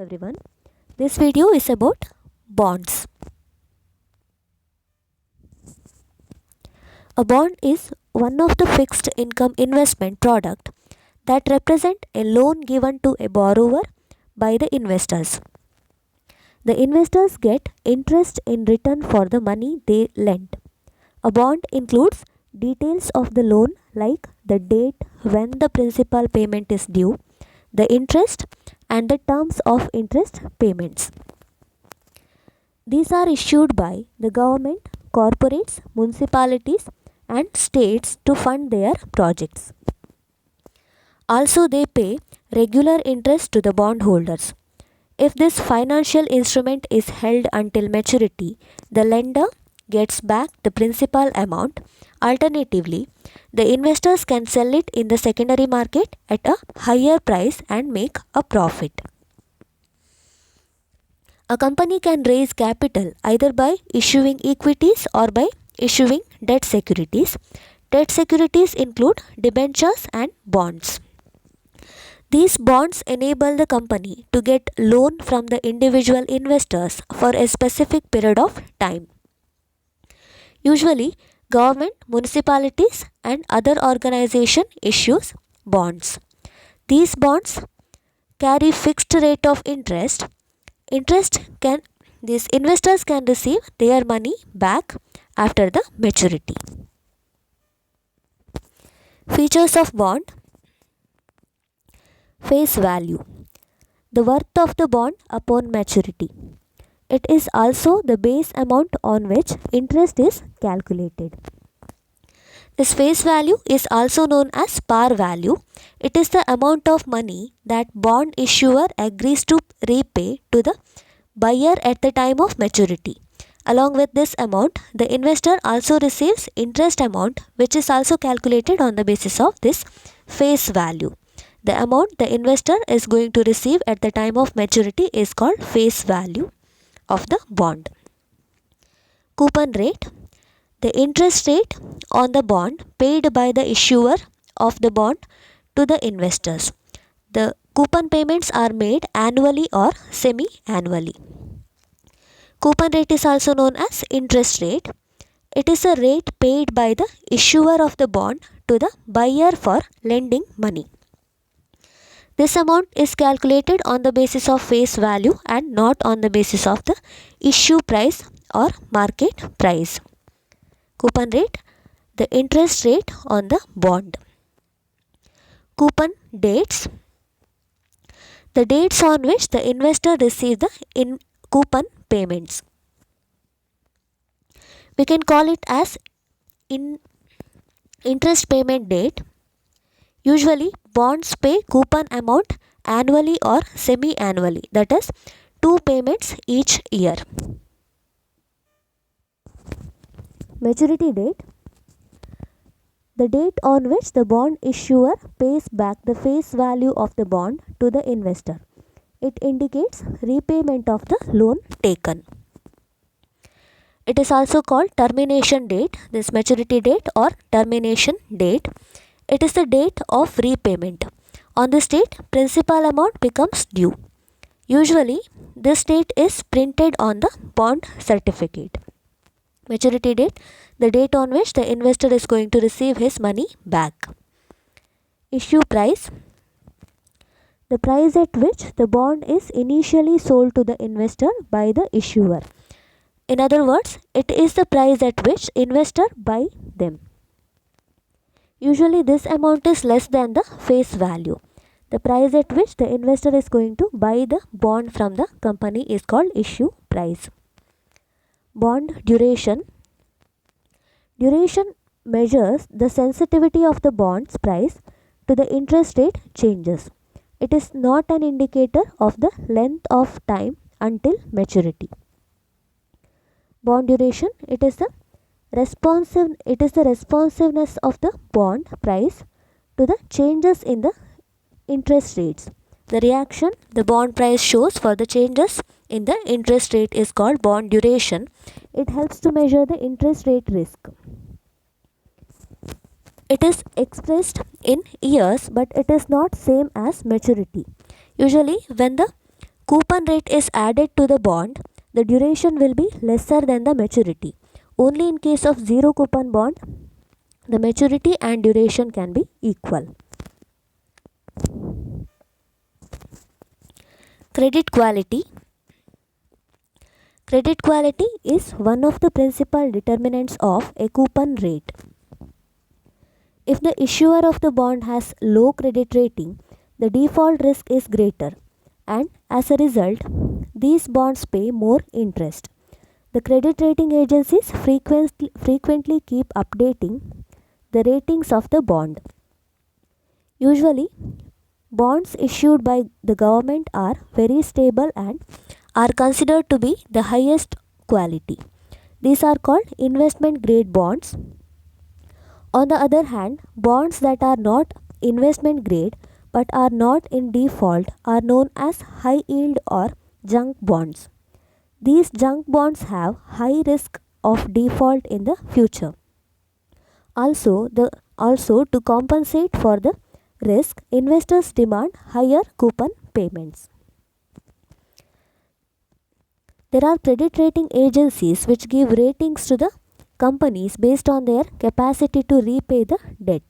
everyone. This video is about bonds. A bond is one of the fixed income investment product that represent a loan given to a borrower by the investors. The investors get interest in return for the money they lent. A bond includes details of the loan like the date when the principal payment is due, the interest and the terms of interest payments. These are issued by the government, corporates, municipalities, and states to fund their projects. Also, they pay regular interest to the bondholders. If this financial instrument is held until maturity, the lender gets back the principal amount. Alternatively, the investors can sell it in the secondary market at a higher price and make a profit. A company can raise capital either by issuing equities or by issuing debt securities. Debt securities include debentures and bonds. These bonds enable the company to get loan from the individual investors for a specific period of time. Usually, government, municipalities and other organization issues bonds. These bonds carry fixed rate of interest. Interest can These investors can receive their money back after the maturity. Features of bond: face value, the worth of the bond upon maturity. It is also the base amount on which interest is calculated. This face value is also known as par value. It is the amount of money that bond issuer agrees to repay to the buyer at the time of maturity. Along with this amount, the investor also receives interest amount, which is also calculated on the basis of this face value. The amount the investor is going to receive at the time of maturity is called face value of the bond. Coupon rate, the interest rate on the bond paid by the issuer of the bond to the investors. The coupon payments are made annually or semi-annually. Coupon rate is also known as interest rate. It is a rate paid by the issuer of the bond to the buyer for lending money. This amount is calculated on the basis of face value and not on the basis of the issue price or market price. Coupon rate, the interest rate on the bond. Coupon dates, the dates on which the investor receives the coupon payments. We can call it as interest payment date. Usually, bonds pay coupon amount annually or semi-annually, that is, 2 payments each year. Maturity date, the date on which the bond issuer pays back the face value of the bond to the investor. It indicates repayment of the loan taken. It is also called termination date, this maturity date or termination date. It is the date of repayment. On this date, principal amount becomes due. Usually, this date is printed on the bond certificate. Maturity date, the date on which the investor is going to receive his money back. Issue price, the price at which the bond is initially sold to the investor by the issuer. In other words, it is the price at which investor buy them. Usually this amount is less than the face value. The price at which the investor is going to buy the bond from the company is called issue price. Bond duration. Duration measures the sensitivity of the bond's price to the interest rate changes. It is not an indicator of the length of time until maturity. Bond duration, it is the responsiveness of the bond price to the changes in the interest rates. The reaction the bond price shows for the changes in the interest rate is called bond duration. It helps to measure the interest rate risk. It is expressed in years, but it is not same as maturity. Usually when the coupon rate is added to the bond, the duration will be lesser than the maturity. Only in case of zero coupon bond, the maturity and duration can be equal. Credit quality. Credit quality is one of the principal determinants of a coupon rate. If the issuer of the bond has low credit rating, the default risk is greater, and as a result, these bonds pay more interest. The credit rating agencies frequently keep updating the ratings of the bond. Usually, bonds issued by the government are very stable and are considered to be the highest quality. These are called investment grade bonds. On the other hand, bonds that are not investment grade but are not in default are known as high yield or junk bonds. These junk bonds have high risk of default in the future. Also to compensate for the risk, investors demand higher coupon payments. There are credit rating agencies which give ratings to the companies based on their capacity to repay the debt.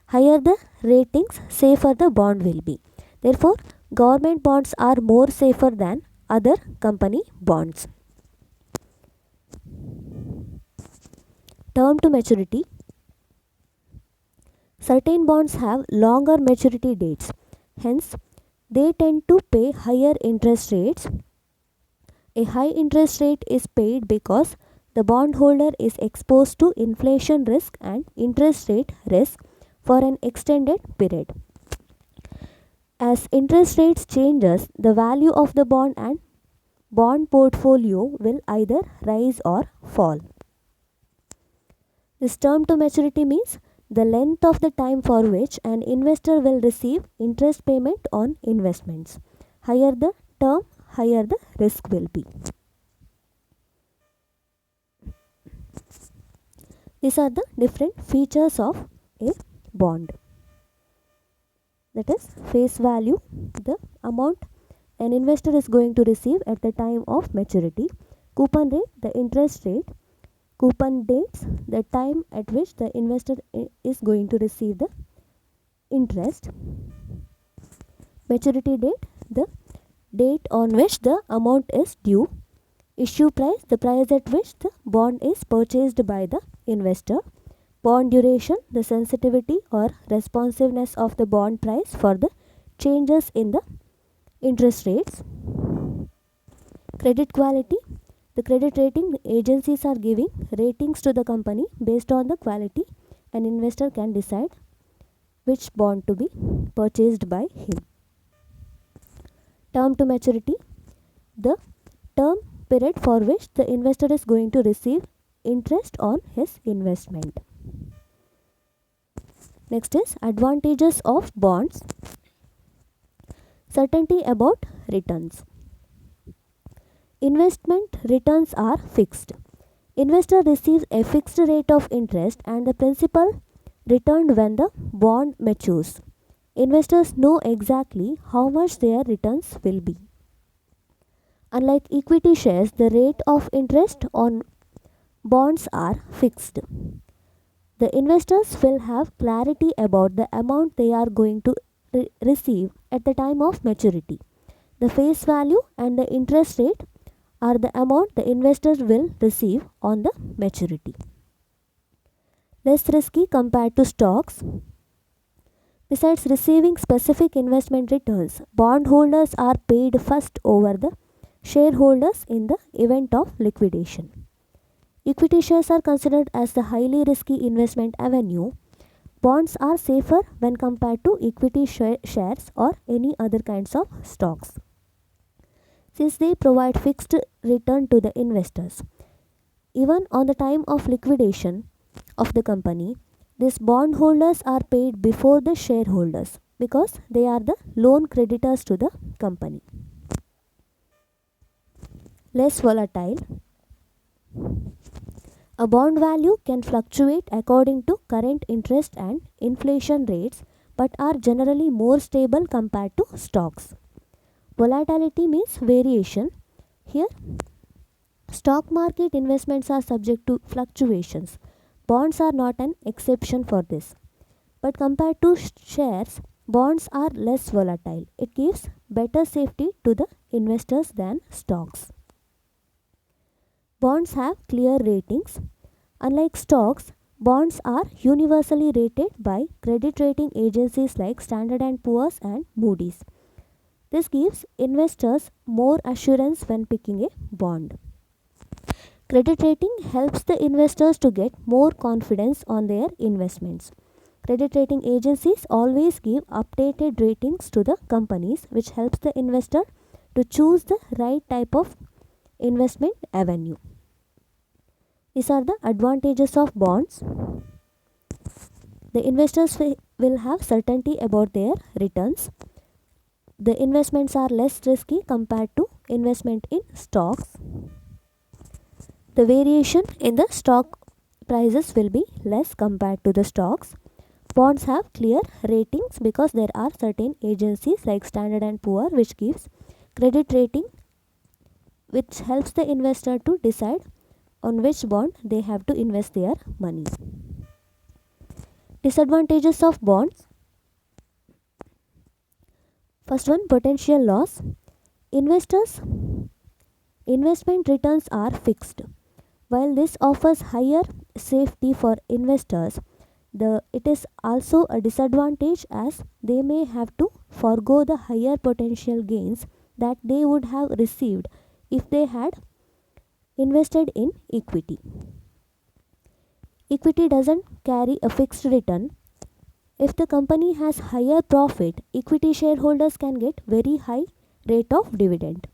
Higher the ratings, safer the bond will be. Therefore, government bonds are more safer than other company bonds. Term to maturity. Certain bonds have longer maturity dates. Hence, they tend to pay higher interest rates. A high interest rate is paid because the bondholder is exposed to inflation risk and interest rate risk for an extended period. As interest rates changes, the value of the bond and bond portfolio will either rise or fall. This term to maturity means the length of the time for which an investor will receive interest payment on investments. Higher the term, higher the risk will be. These are the different features of a bond. That is face value, the amount an investor is going to receive at the time of maturity. Coupon rate, the interest rate. Coupon dates, the time at which the investor is going to receive the interest. Maturity date, the date on which the amount is due. Issue price, the price at which the bond is purchased by the investor. Bond duration, the sensitivity or responsiveness of the bond price for the changes in the interest rates. Credit quality, the credit rating agencies are giving ratings to the company based on the quality. An investor can decide which bond to be purchased by him. Term to maturity, the term period for which the investor is going to receive interest on his investment. Next is advantages of bonds. Certainty about returns. Investment returns are fixed. Investor receives a fixed rate of interest and the principal returned when the bond matures. Investors know exactly how much their returns will be. Unlike equity shares, the rate of interest on bonds are fixed. The investors will have clarity about the amount they are going to receive at the time of maturity. The face value and the interest rate are the amount the investors will receive on the maturity. Less risky compared to stocks. Besides receiving specific investment returns, bondholders are paid first over the shareholders in the event of liquidation. Equity shares are considered as the highly risky investment avenue. Bonds are safer when compared to equity shares or any other kinds of stocks, since they provide fixed return to the investors. Even on the time of liquidation of the company, these bondholders are paid before the shareholders because they are the loan creditors to the company. Less volatile. A bond value can fluctuate according to current interest and inflation rates but are generally more stable compared to stocks. Volatility means variation. Here, stock market investments are subject to fluctuations. Bonds are not an exception for this. But compared to shares, bonds are less volatile. It gives better safety to the investors than stocks. Bonds have clear ratings. Unlike stocks, bonds are universally rated by credit rating agencies like Standard and Poor's and Moody's. This gives investors more assurance when picking a bond. Credit rating helps the investors to get more confidence on their investments. Credit rating agencies always give updated ratings to the companies, which helps the investor to choose the right type of investment avenue. These are the advantages of bonds. The investors will have certainty about their returns. The investments are less risky compared to investment in stocks. The variation in the stock prices will be less compared to the stocks. Bonds have clear ratings because there are certain agencies like Standard and Poor which gives credit rating, which helps the investor to decide on which bond they have to invest their money. Disadvantages of bonds. First one, potential loss. Investors investment returns are fixed. While this offers higher safety for investors, it is also a disadvantage as they may have to forego the higher potential gains that they would have received if they had invested in equity. Equity doesn't carry a fixed return. If the company has higher profit, equity shareholders can get very high rate of dividend.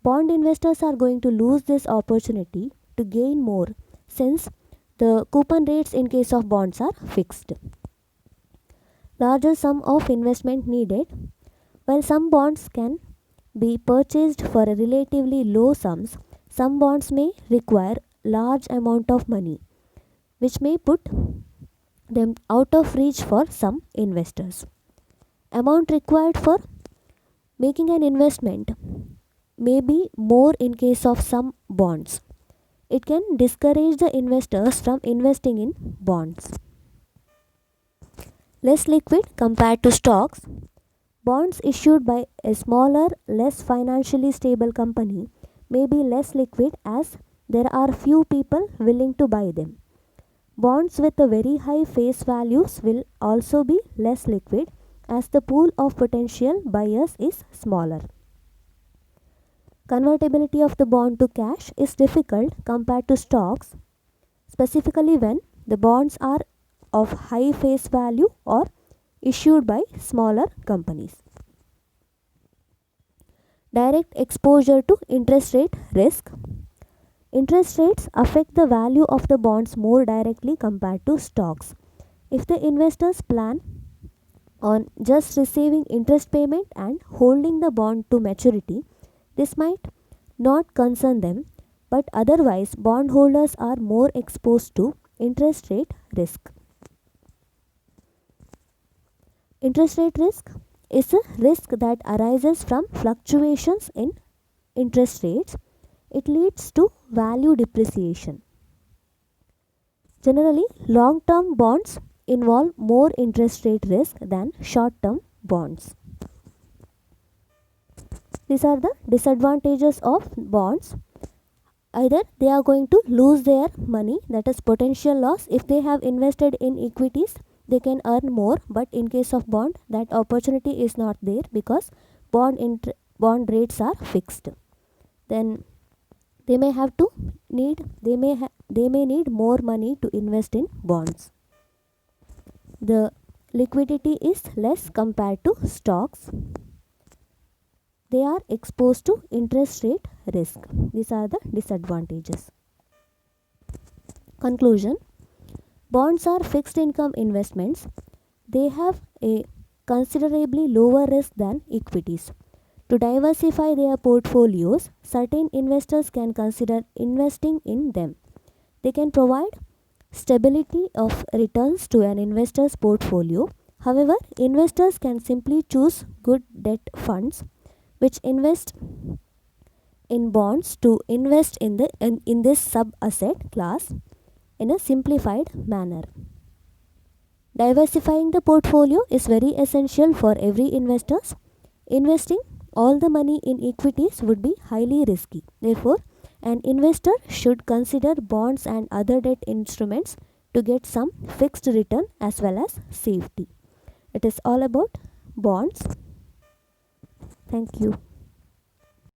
Bond investors are going to lose this opportunity to gain more since the coupon rates in case of bonds are fixed. Larger sum of investment needed. While some bonds can be purchased for a relatively low sums, some bonds may require large amount of money, which may put them out of reach for some investors. Amount required for making an investment may be more in case of some bonds. It can discourage the investors from investing in bonds. Less liquid compared to stocks. Bonds issued by a smaller, less financially stable company may be less liquid as there are few people willing to buy them. Bonds with a very high face values will also be less liquid as the pool of potential buyers is smaller. Convertibility of the bond to cash is difficult compared to stocks, specifically when the bonds are of high face value or issued by smaller companies. Direct exposure to interest rate risk. Interest rates affect the value of the bonds more directly compared to stocks. If the investors plan on just receiving interest payment and holding the bond to maturity, this might not concern them, but otherwise bondholders are more exposed to interest rate risk. Interest rate risk is a risk that arises from fluctuations in interest rates. It leads to value depreciation. Generally, long-term bonds involve more interest rate risk than short-term bonds. These are the disadvantages of bonds. Either they are going to lose their money, that is potential loss. If they have invested in equities, they can earn more, but in case of bond, that opportunity is not there because bond rates are fixed. Then they may need more money to invest in bonds. The liquidity is less compared to stocks. They are exposed to interest rate risk. These are the disadvantages. Conclusion. Bonds are fixed income investments. They have a considerably lower risk than equities. To diversify their portfolios, certain investors can consider investing in them. They can provide stability of returns to an investor's portfolio. However, investors can simply choose good debt funds which invest in bonds to invest in this sub asset class in a simplified manner. Diversifying the portfolio is very essential for every investor. Investing all the money in equities would be highly risky. Therefore, an investor should consider bonds and other debt instruments to get some fixed return as well as safety. It is all about bonds. Thank you.